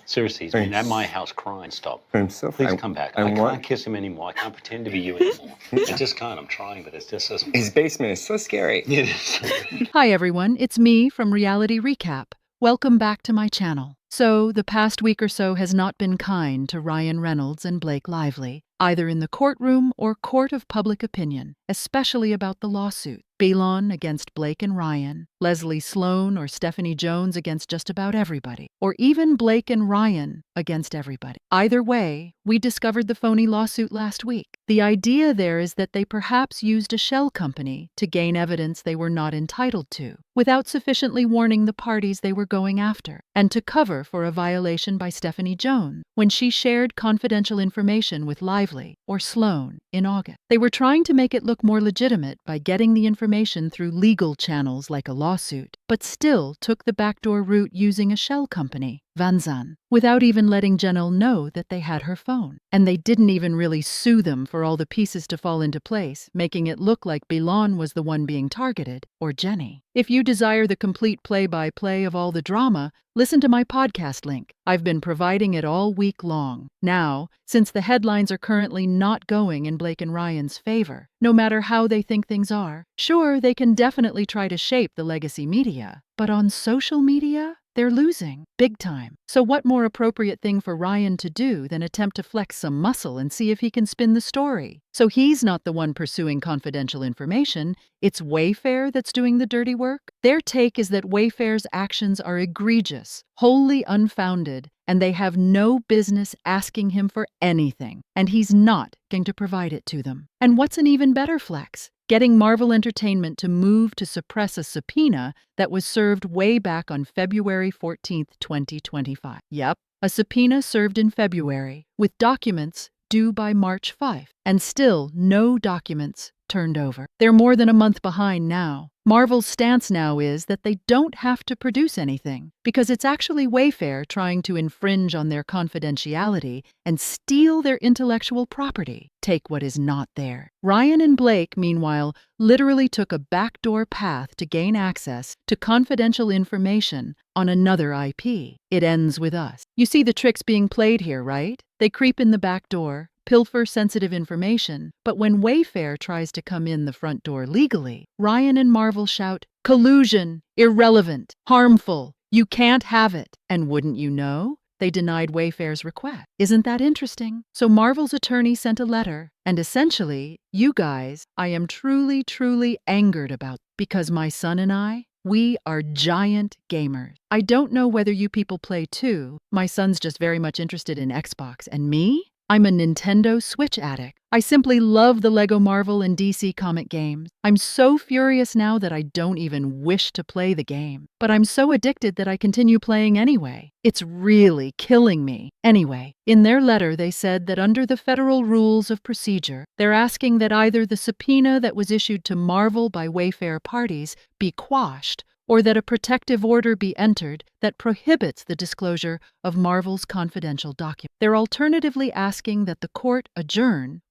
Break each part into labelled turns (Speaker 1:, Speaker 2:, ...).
Speaker 1: Seriously, he's been at my house crying. Stop.
Speaker 2: I'm so
Speaker 1: Please come back. I can't kiss him anymore. I can't pretend to be you anymore. I just can't. I'm trying, but it's just so...
Speaker 2: His basement is so scary.
Speaker 1: It is.
Speaker 3: Hi everyone, it's me from Reality Recap. Welcome back to my channel. So, the past week or so has not been kind to Ryan Reynolds and Blake Lively, either in the courtroom or court of public opinion, especially about the lawsuit. Balon against Blake and Ryan, Leslie Sloan or Stephanie Jones against just about everybody, or even Blake and Ryan against everybody. Either way, we discovered the phony lawsuit last week. The idea there is that they perhaps used a shell company to gain evidence they were not entitled to, without sufficiently warning the parties they were going after, and to cover for a violation by Stephanie Jones when she shared confidential information with Lively or Sloan in August. They were trying to make it look more legitimate by getting the information through legal channels like a lawsuit, but still took the backdoor route using a shell company, Vanzan, without even letting Janelle know that they had her phone. And they didn't even really sue them for all the pieces to fall into place, making it look like Balon was the one being targeted, or Jenny. If you desire the complete play-by-play of all the drama, listen to my podcast link. I've been providing it all week long. Now, since the headlines are currently not going in Blake and Ryan's favor, no matter how they think things are, sure, they can definitely try to shape the legacy media, but on social media, they're losing, big time. So what more appropriate thing for Ryan to do than attempt to flex some muscle and see if he can spin the story? So he's not the one pursuing confidential information, it's Wayfair that's doing the dirty work? Their take is that Wayfair's actions are egregious, wholly unfounded, and they have no business asking him for anything, and he's not going to provide it to them. And what's an even better flex? Getting Marvel Entertainment to move to suppress a subpoena that was served way back on February 14, 2025. Yep, a subpoena served in February, with documents due by March 5, and still no documents turned over. They're more than a month behind now. Marvel's stance now is that they don't have to produce anything, because it's actually Wayfair trying to infringe on their confidentiality and steal their intellectual property, take what is not there. Ryan and Blake, meanwhile, literally took a backdoor path to gain access to confidential information on another IP. It ends with us. You see the tricks being played here, right? They creep in the back door, pilfer sensitive information, but when Wayfair tries to come in the front door legally, Ryan and Marvel shout, "Collusion! Irrelevant! Harmful! You can't have it!" And wouldn't you know? They denied Wayfair's request. Isn't that interesting? So Marvel's attorney sent a letter, and essentially, you guys, I am truly, truly angered about, because my son and I, we are giant gamers. I don't know whether you people play too. My son's just very much interested in Xbox, and me? I'm a Nintendo Switch addict. I simply love the Lego Marvel and DC comic games. I'm so furious now that I don't even wish to play the game. But I'm so addicted that I continue playing anyway. It's really killing me. Anyway, in their letter they said that under the federal rules of procedure, they're asking that either the subpoena that was issued to Marvel by Wayfair parties be quashed, or that a protective order be entered that prohibits the disclosure of Marvel's confidential documents. They're alternatively asking that the court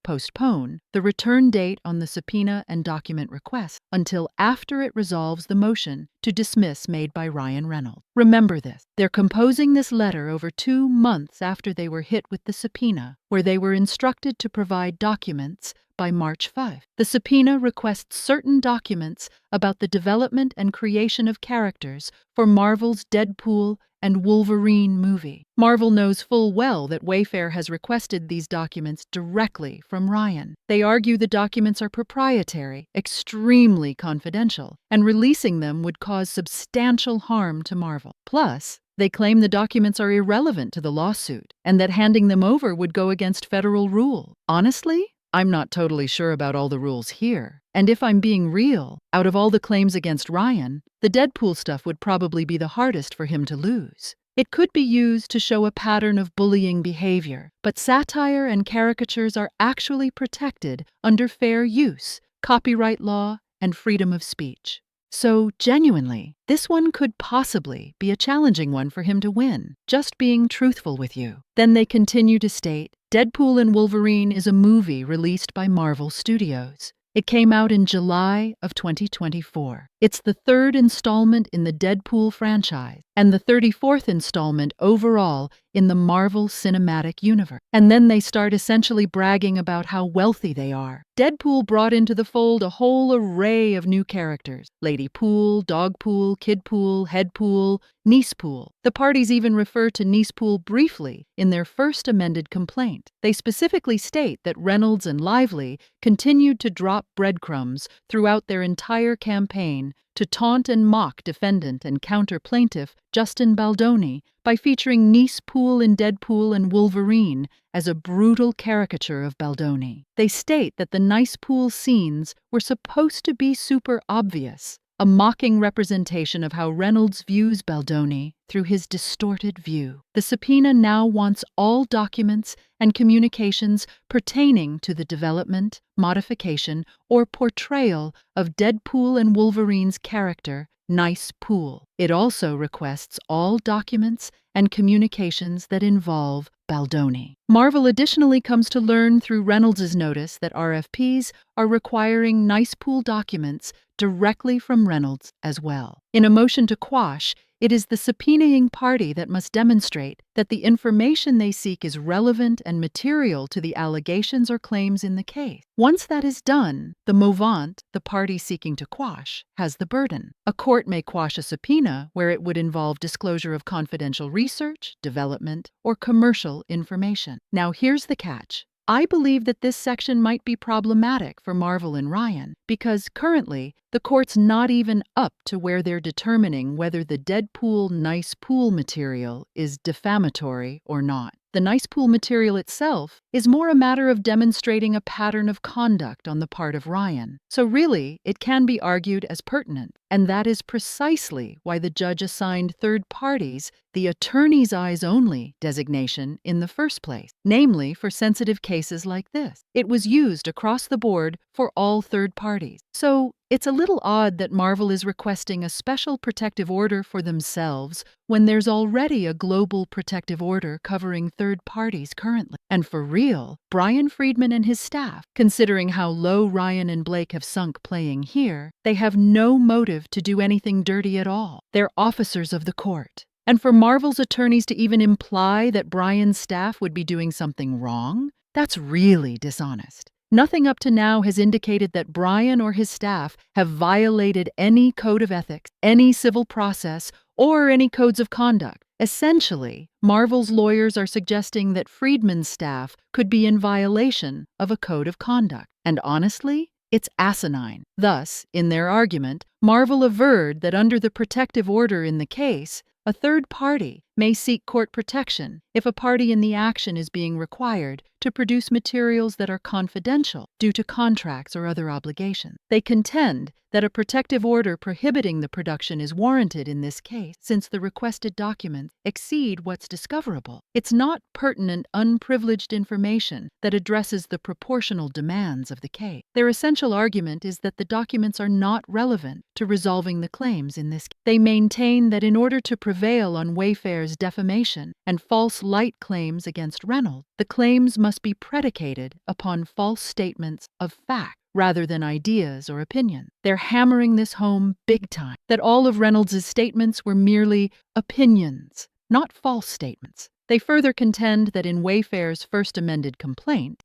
Speaker 3: postpone, the return date on the subpoena and document request until after it resolves the motion to dismiss made by Ryan Reynolds. Remember this, they're composing this letter over 2 months after they were hit with the subpoena, where they were instructed to provide documents by March 5. The subpoena requests certain documents about the development and creation of characters for Marvel's Deadpool and Wolverine movie. Marvel knows full well that Wayfair has requested these documents directly from Ryan. They argue the documents are proprietary, extremely confidential, and releasing them would cause substantial harm to Marvel. Plus, they claim the documents are irrelevant to the lawsuit, and that handing them over would go against federal rule. Honestly, I'm not totally sure about all the rules here. And if I'm being real, out of all the claims against Ryan, the Deadpool stuff would probably be the hardest for him to lose. It could be used to show a pattern of bullying behavior, but satire and caricatures are actually protected under fair use, copyright law, and freedom of speech. So, genuinely, this one could possibly be a challenging one for him to win, just being truthful with you. Then they continue to state, Deadpool and Wolverine is a movie released by Marvel Studios. It came out in July of 2024. It's the third installment in the Deadpool franchise. and the 34th installment overall in the Marvel Cinematic Universe. And then they start essentially bragging about how wealthy they are. Deadpool brought into the fold a whole array of new characters: Lady Pool, Dog Pool, Kid Pool, Head Pool, Niece Pool. The parties even refer to Niece Pool briefly in their first amended complaint. They specifically state that Reynolds and Lively continued to drop breadcrumbs throughout their entire campaign to taunt and mock defendant and counter-plaintiff Justin Baldoni by featuring Niece Pool in Deadpool and Wolverine as a brutal caricature of Baldoni. They state that the Nice Pool scenes were supposed to be super obvious, a mocking representation of how Reynolds views Baldoni through his distorted view. The subpoena now wants all documents and communications pertaining to the development, modification, or portrayal of Deadpool and Wolverine's character, Nice Pool. It also requests all documents and communications that involve Baldoni. Marvel additionally comes to learn through Reynolds' notice that RFPs are requiring Nice Pool documents directly from Reynolds as well. In a motion to quash, it is the subpoenaing party that must demonstrate that the information they seek is relevant and material to the allegations or claims in the case. Once that is done, the movant, the party seeking to quash, has the burden. A court may quash a subpoena where it would involve disclosure of confidential research, development, or commercial information. Now here's the catch. I believe that this section might be problematic for Marvel and Ryan because currently the court's not even up to where they're determining whether the Deadpool Nice Pool material is defamatory or not. The Nice Pool material itself is more a matter of demonstrating a pattern of conduct on the part of Ryan. So really, it can be argued as pertinent, and that is precisely why the judge assigned third parties the attorney's eyes only designation in the first place, namely for sensitive cases like this. It was used across the board for all third parties. So it's a little odd that Marvel is requesting a special protective order for themselves when there's already a global protective order covering third parties currently. And for real, Brian Friedman and his staff, considering how low Ryan and Blake have sunk playing here, they have no motive to do anything dirty at all. They're officers of the court. And for Marvel's attorneys to even imply that Brian's staff would be doing something wrong, that's really dishonest. Nothing up to now has indicated that Brian or his staff have violated any code of ethics, any civil process, or any codes of conduct. Essentially, Marvel's lawyers are suggesting that Friedman's staff could be in violation of a code of conduct. And honestly, it's asinine. Thus, in their argument, Marvel averred that under the protective order in the case, a third party may seek court protection if a party in the action is being required to produce materials that are confidential due to contracts or other obligations. They contend that a protective order prohibiting the production is warranted in this case since the requested documents exceed what's discoverable. It's not pertinent, unprivileged information that addresses the proportional demands of the case. Their essential argument is that the documents are not relevant to resolving the claims in this case. They maintain that in order to prevail on Wayfair's defamation and false light claims against Reynolds, the claims must be predicated upon false statements of fact rather than ideas or opinions. They're hammering this home big time, that all of Reynolds' statements were merely opinions, not false statements. They further contend that in Wayfair's first amended complaint,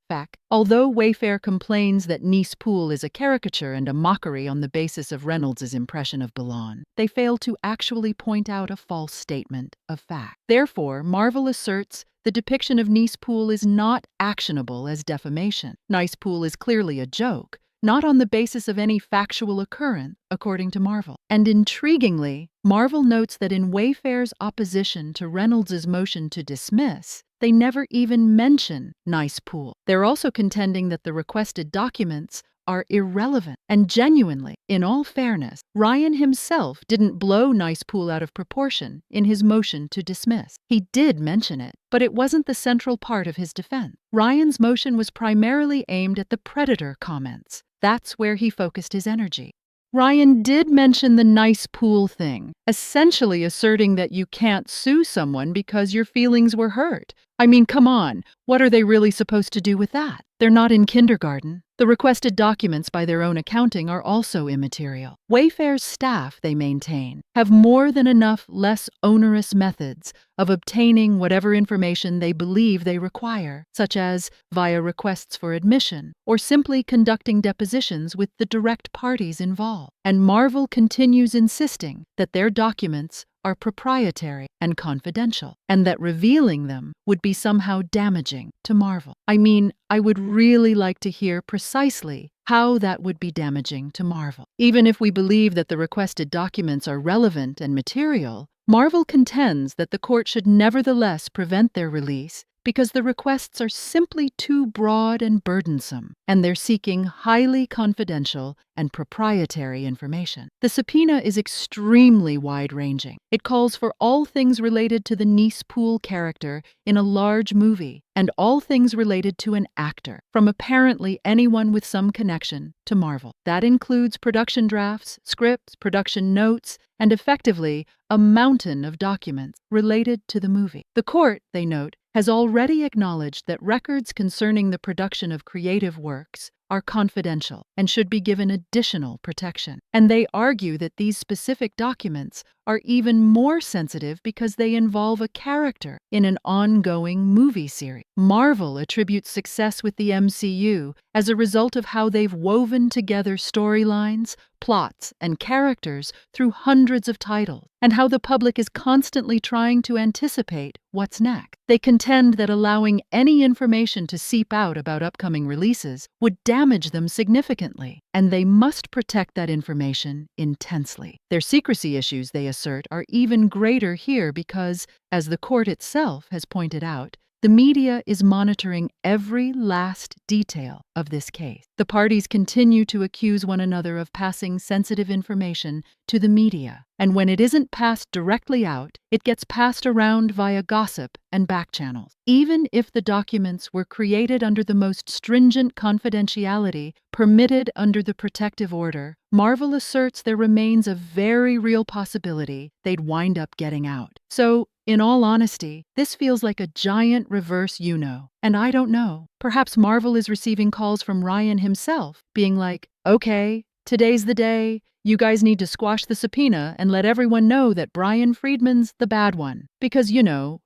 Speaker 3: although Wayfair complains that Niece Pool is a caricature and a mockery on the basis of Reynolds' impression of Baldoni, they fail to actually point out a false statement of fact. Therefore, Marvel asserts the depiction of Niece Pool is not actionable as defamation. Nice Pool is clearly a joke, not on the basis of any factual occurrence, according to Marvel. And intriguingly, Marvel notes that in Wayfair's opposition to Reynolds' motion to dismiss, they never even mention Nice Pool. They're also contending that the requested documents are irrelevant. And genuinely, in all fairness, Ryan himself didn't blow Nice Pool out of proportion in his motion to dismiss. He did mention it, but it wasn't the central part of his defense. Ryan's motion was primarily aimed at the predator comments. That's where he focused his energy. Ryan did mention the Nice Pool thing, essentially asserting that you can't sue someone because your feelings were hurt. I mean, come on, what are they really supposed to do with that? They're not in kindergarten. The requested documents, by their own accounting, are also immaterial. Wayfair's staff, they maintain, have more than enough less onerous methods of obtaining whatever information they believe they require, such as via requests for admission or simply conducting depositions with the direct parties involved. And Marvel continues insisting that their documents are proprietary and confidential, and that revealing them would be somehow damaging to Marvel. I mean, I would really like to hear precisely how that would be damaging to Marvel. Even if we believe that the requested documents are relevant and material, Marvel contends that the court should nevertheless prevent their release because the requests are simply too broad and burdensome, and they're seeking highly confidential and proprietary information. The subpoena is extremely wide-ranging. It calls for all things related to the Nice Pool character in a large movie, and all things related to an actor, from apparently anyone with some connection to Marvel. That includes production drafts, scripts, production notes, and effectively a mountain of documents related to the movie. The court, they note, has already acknowledged that records concerning the production of creative works are confidential and should be given additional protection. And they argue that these specific documents are even more sensitive because they involve a character in an ongoing movie series. Marvel attributes success with the MCU as a result of how they've woven together storylines, plots, and characters through hundreds of titles, and how the public is constantly trying to anticipate what's next. They contend that allowing any information to seep out about upcoming releases would damage them significantly, and they must protect that information intensely. Their secrecy issues, they assert, are even greater here because, as the court itself has pointed out, the media is monitoring every last detail of this case. The parties continue to accuse one another of passing sensitive information to the media, and when it isn't passed directly out, it gets passed around via gossip and back channels. Even if the documents were created under the most stringent confidentiality permitted under the protective order, Marvel asserts there remains a very real possibility they'd wind up getting out. So, in all honesty, this feels like a giant reverse you-know. And I don't know. Perhaps Marvel is receiving calls from Ryan himself, being like, okay, today's the day. You guys need to squash the subpoena and let everyone know that Brian Friedman's the bad one. Because,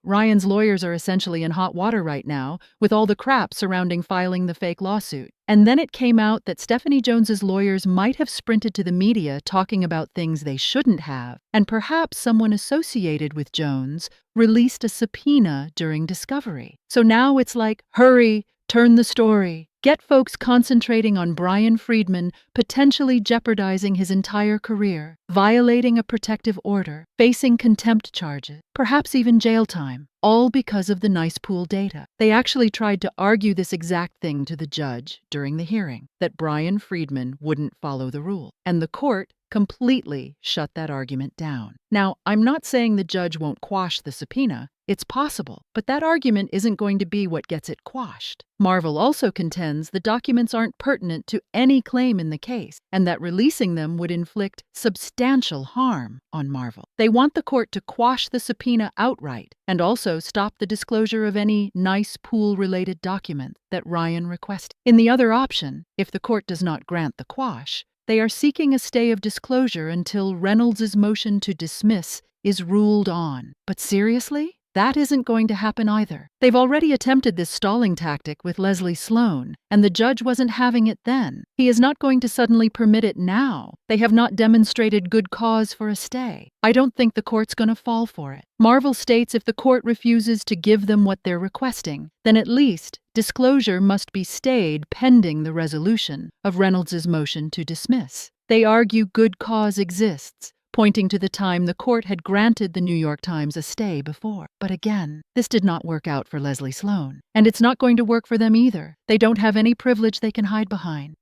Speaker 3: Ryan's lawyers are essentially in hot water right now with all the crap surrounding filing the fake lawsuit. And then it came out that Stephanie Jones's lawyers might have sprinted to the media talking about things they shouldn't have, and perhaps someone associated with Jones released a subpoena during discovery. So now it's like, hurry, turn the story. Get folks concentrating on Brian Friedman potentially jeopardizing his entire career, violating a protective order, facing contempt charges, perhaps even jail time, all because of the Nice Pool data. They actually tried to argue this exact thing to the judge during the hearing, that Brian Friedman wouldn't follow the rule, and the court completely shut that argument down. Now, I'm not saying the judge won't quash the subpoena. It's possible, but that argument isn't going to be what gets it quashed. Marvel also contends the documents aren't pertinent to any claim in the case, and that releasing them would inflict substantial harm on Marvel. They want the court to quash the subpoena outright, and also stop the disclosure of any Nice Pool-related documents that Ryan requested. In the other option, if the court does not grant the quash, they are seeking a stay of disclosure until Reynolds' motion to dismiss is ruled on. But seriously? That isn't going to happen either. They've already attempted this stalling tactic with Leslie Sloan, and the judge wasn't having it then. He is not going to suddenly permit it now. They have not demonstrated good cause for a stay. I don't think the court's going to fall for it. Marvel states if the court refuses to give them what they're requesting, then at least disclosure must be stayed pending the resolution of Reynolds' motion to dismiss. They argue good cause exists, pointing to the time the court had granted the New York Times a stay before. But again, this did not work out for Leslie Sloan, and it's not going to work for them either. They don't have any privilege they can hide behind.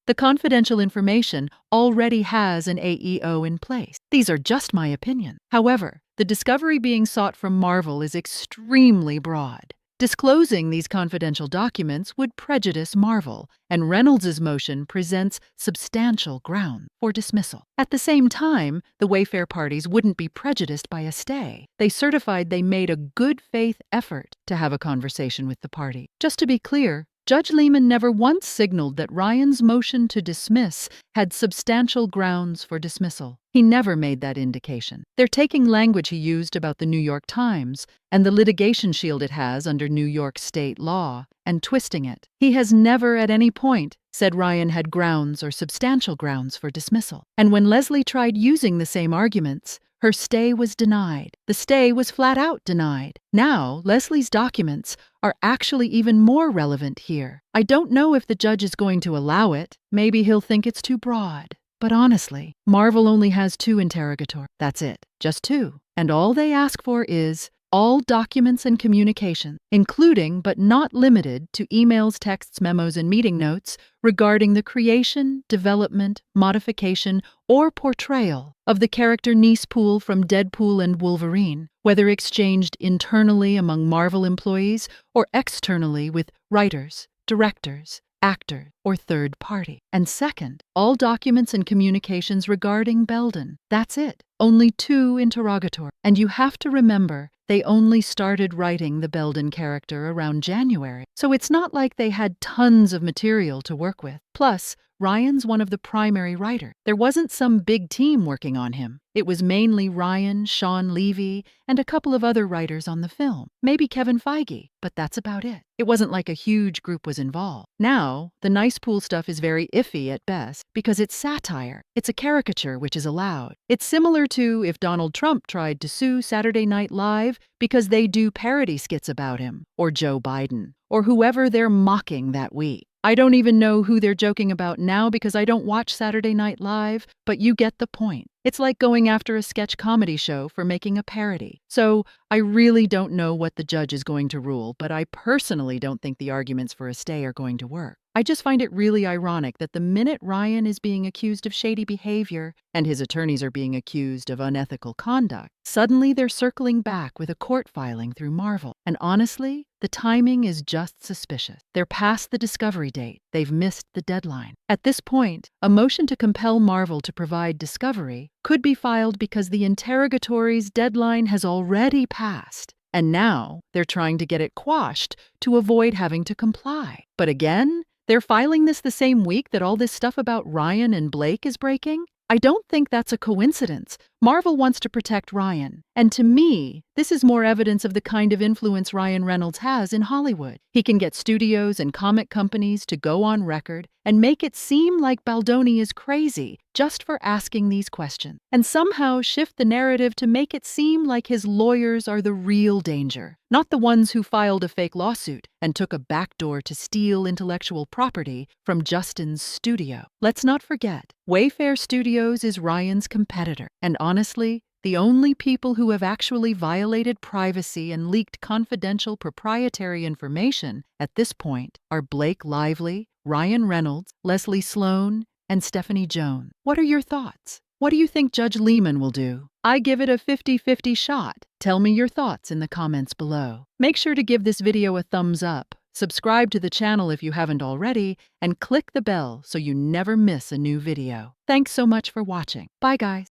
Speaker 3: The confidential information already has an AEO in place. These are just my opinion. However, the discovery being sought from Marvel is extremely broad. Disclosing these confidential documents would prejudice Marvel, and Reynolds' motion presents substantial ground for dismissal. At the same time, the Wayfair parties wouldn't be prejudiced by a stay. They certified they made a good faith effort to have a conversation with the party. Just to be clear, Judge Lehman never once signaled that Ryan's motion to dismiss had substantial grounds for dismissal. He never made that indication. They're taking language he used about the New York Times and the litigation shield it has under New York state law and twisting it. He has never at any point said Ryan had grounds or substantial grounds for dismissal. And when Leslie tried using the same arguments, her stay was denied. The stay was flat out denied. Now, Leslie's documents are actually even more relevant here. I don't know if the judge is going to allow it. Maybe he'll think it's too broad. But honestly, Marvel only has 2 interrogatories. That's it. Just 2. And all they ask for is all documents and communications, including but not limited to emails, texts, memos, and meeting notes regarding the creation, development, modification, or portrayal of the character Nicepool from Deadpool and Wolverine, whether exchanged internally among Marvel employees or externally with writers, directors, actor, or third party. And second, all documents and communications regarding Belden. That's it. Only 2 interrogatories. And you have to remember, they only started writing the Belden character around January. So it's not like they had tons of material to work with. Plus, Ryan's one of the primary writers. There wasn't some big team working on him. It was mainly Ryan, Sean Levy, and a couple of other writers on the film. Maybe Kevin Feige, but that's about it. It wasn't like a huge group was involved. Now, the Nicepool stuff is very iffy at best because it's satire. It's a caricature which is allowed. It's similar to if Donald Trump tried to sue Saturday Night Live because they do parody skits about him, or Joe Biden, or whoever they're mocking that week. I don't even know who they're joking about now because I don't watch Saturday Night Live, but you get the point. It's like going after a sketch comedy show for making a parody. So I really don't know what the judge is going to rule, but I personally don't think the arguments for a stay are going to work. I just find it really ironic that the minute Ryan is being accused of shady behavior and his attorneys are being accused of unethical conduct, suddenly they're circling back with a court filing through Marvel. And honestly, the timing is just suspicious. They're past the discovery date. They've missed the deadline. At this point, a motion to compel Marvel to provide discovery could be filed because the interrogatory's deadline has already passed. And now they're trying to get it quashed to avoid having to comply. But again, they're filing this the same week that all this stuff about Ryan and Blake is breaking? I don't think that's a coincidence. Marvel wants to protect Ryan. And to me, this is more evidence of the kind of influence Ryan Reynolds has in Hollywood. He can get studios and comic companies to go on record and make it seem like Baldoni is crazy just for asking these questions, and somehow shift the narrative to make it seem like his lawyers are the real danger, not the ones who filed a fake lawsuit and took a backdoor to steal intellectual property from Justin's studio. Let's not forget, Wayfair Studios is Ryan's competitor, and honestly, the only people who have actually violated privacy and leaked confidential proprietary information at this point are Blake Lively, Ryan Reynolds, Leslie Sloan, and Stephanie Jones. What are your thoughts? What do you think Judge Lehman will do? I give it a 50-50 shot. Tell me your thoughts in the comments below. Make sure to give this video a thumbs up, subscribe to the channel if you haven't already, and click the bell so you never miss a new video. Thanks so much for watching. Bye guys.